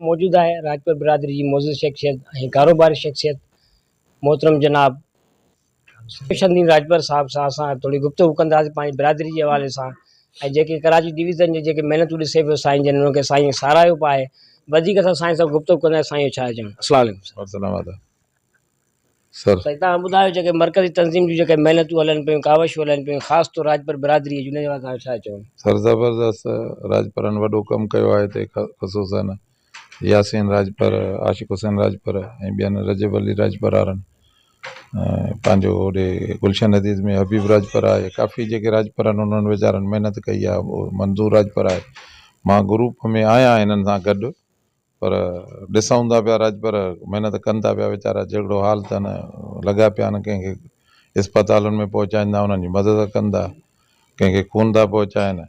मौजूद है राजपुर बिरादरी की मौजूद शख्सियत कारोबारी शख्सियत मोहतरम जनाब शमशुद्दीन राजपर साहब सां असां थोरी गुफ्तगू कंदासीं पंहिंजी बिरादरी के हवाले सां ऐं जेके कराची डिवीज़न जे जेके महिनतूं ॾिसे पियो साईं जन उन्हनि खे साईं साराहियो पियो आहे। वधीक असां साईं सां गुफ्तगू कंदासीं। साईं छा चवणु? अस्सलाम वालेकुम सर। साईं तव्हां ॿुधायो जेके मरकज़ी तंज़ीम जूं जेके महिनतूं हलनि पियूं कावशूं हलनि पियूं ख़ासि तौर राजपुर बिरादरी जी उन जे बारे में छा चवणु? सर ज़बरदस्त राजपुरनि वॾो कमु कयो आहे हिते ख़ुसूसन यासीन राजपर आशिक़ हुसैन राजपर ऐं ॿियनि रजब अली राजपर वारनि पंहिंजो होॾे गुलशन हदीज़ में हबीब राजपर आहे। काफ़ी जेके राजपर आहिनि उन्हनि वीचारनि महिनत कई आहे। उहो मंज़ूर राजपर आहे। मां ग्रुप में आहियां हिननि सां गॾु पर ॾिसूं था पिया राजपर महिनत कनि था पिया वीचारा जहिड़ो हाल अथनि लॻा पिया आहिनि कंहिंखे इस्पतालुनि में पहुचाईंदा उन्हनि जी मदद कंदा कंहिंखे खून था पहुचाइनि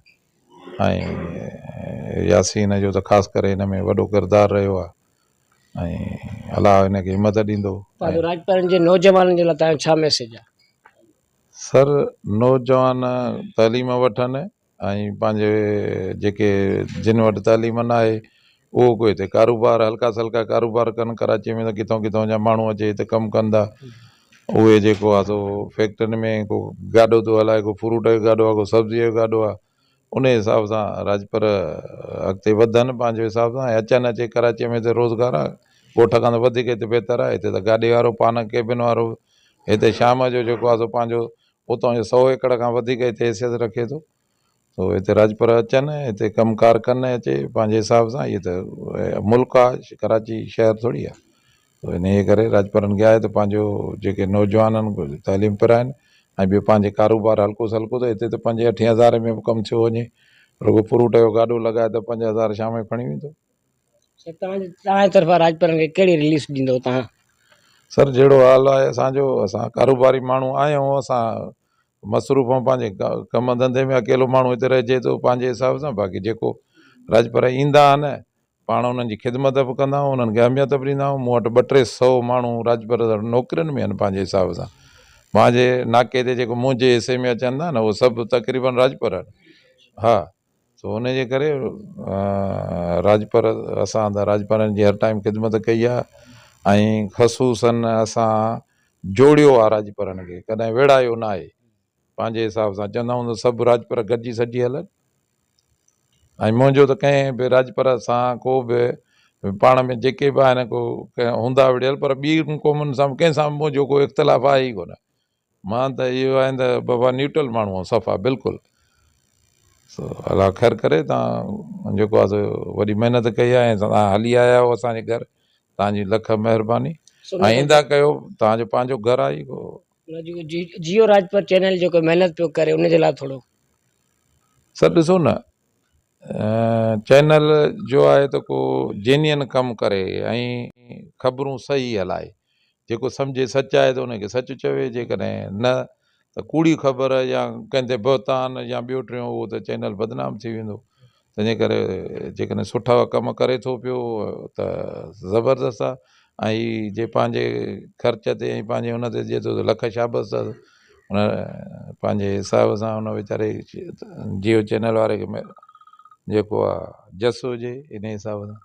ऐं यासीन जो त ख़ासि करे हिन में वॾो किरदारु रहियो आहे ऐं अलाह हिनखे हिमत ॾींदो। राजपुरनि जे नौजवाननि जे लाइ तव्हांजो छा मैसेज आहे? सर नौजवान तालीम वठनि ऐं पंहिंजे जेके जिन वटि तालीम न आहे उहो कोई हिते कारोबार हल्का सल्का कारोबार कनि। कराची में त किथां किथां जा माण्हू अचे हिते कमु कंदा उहे जेको आहे सो फैक्ट्रियुनि में को गाॾो थो हलाए को फ्रूट जो गाॾो आहे को सब्जीअ जो गाॾो आहे उन हिसाब सां राजपर अॻिते वधनि पंहिंजे हिसाब सां ऐं अचनि अचे कराचीअ में त रोज़गारु आहे। ॻोठ खां त वधीक हिते बहितर आहे। हिते त गाॾी वारो पान केबिन वारो हिते शाम जो जेको आहे सो पंहिंजो उतां जो 100 एकड़ खां वधीक हिते हैसियत रखे थो तो हिते राजपर अचनि हिते कमुकारु कनि अचे पंहिंजे हिसाब सां। इहे त मुल्क आहे कराची शहर थोरी आहे तो इन करे राजपुरनि खे आहे त पंहिंजो जेके नौजवाननि तालीम पिराइनि ऐं ॿियो पंहिंजे कारोबार हल्को सल्को त हिते त 5-8 हज़ार में बि कमु थियो वञे। रुगो फ्रूट जो गाॾो लॻाए त 5,000 शाम जो खणी वेंदो। तव्हांजे तरफ़ां राजपुरनि खे कहिड़ी रिलीफ ॾींदो तव्हां? सर जहिड़ो हाल आहे असांजो असां कारोबारी माण्हू आहियूं असां मसरूफ़ पंहिंजे कम धंधे में अकेलो माण्हू हिते रहिजे थो पंहिंजे हिसाब सां। बाक़ी जेको राजपर ईंदा आहिनि पाण उन्हनि जी ख़िदमत बि कंदा आहियूं उन्हनि खे अहमियत बि ॾींदा आहियूं। मूं वटि 200-300 माण्हू राजपर नौकिरियुनि में आहिनि पंहिंजे हिसाब सां। मुंहिंजे नाके ते जेको मुंहिंजे हिसे में अचनि था न उहे सभु तक़रीबन राजपर आहिनि। हा सो उन जे करे राजपर असां त राजपरनि जी हर टाइम ख़िदमत कई आहे ऐं ख़ुसूसन असां जोड़ियो आहे राजपरनि खे कॾहिं विड़ायो न आहे। पंहिंजे हिसाब सां चवंदा आहियूं त सभु राजपर गॾिजी सॼी हलनि ऐं मुंहिंजो त कंहिं बि राजपर सां को बि पाण में जेके बि आहिनि को हूंदा विढ़ियल पर ॿी क़ौमुनि सां कंहिंसां मुंहिंजो को इख़्तिलाफ़ आहे ई कोन। मां त इहो आहे त बाबा न्यूट्रल माण्हू आहे सफ़ा बिल्कुलु। सो अलाह ख़ैरु करे तव्हां जेको आहे सो वॾी महिनत कई आहे ऐं तव्हां हली आया आहियो असांजे घर तव्हांजी लख महिरबानी ऐं ईंदा कयो तव्हांजो पंहिंजो घरु आहे को। जियो राजपर चैनल जेको महिनत पियो करे उनजे लाइ थोरो सर ॾिसो न चैनल जो आहे त को जेन्युइन कमु करे ऐं ख़बरूं सही हलाए जेको सम्झे सच आहे त उनखे सच चवे जेकॾहिं न त कूड़ी ख़बर या कंहिं ते बहतान या ॿियो टियों उहो त चैनल बदनाम थी वेंदो। तंहिंजे करे जेकॾहिं सुठा कमु करे थो पियो त ज़बरदस्त आहे ऐं जे पंहिंजे ख़र्च ते ऐं पंहिंजे हुन ते जे थो लख शाबस उन पंहिंजे हिसाब सां हुन वीचारे जियो चैनल वारे खे जेको आहे जस हुजे इन हिसाब सां।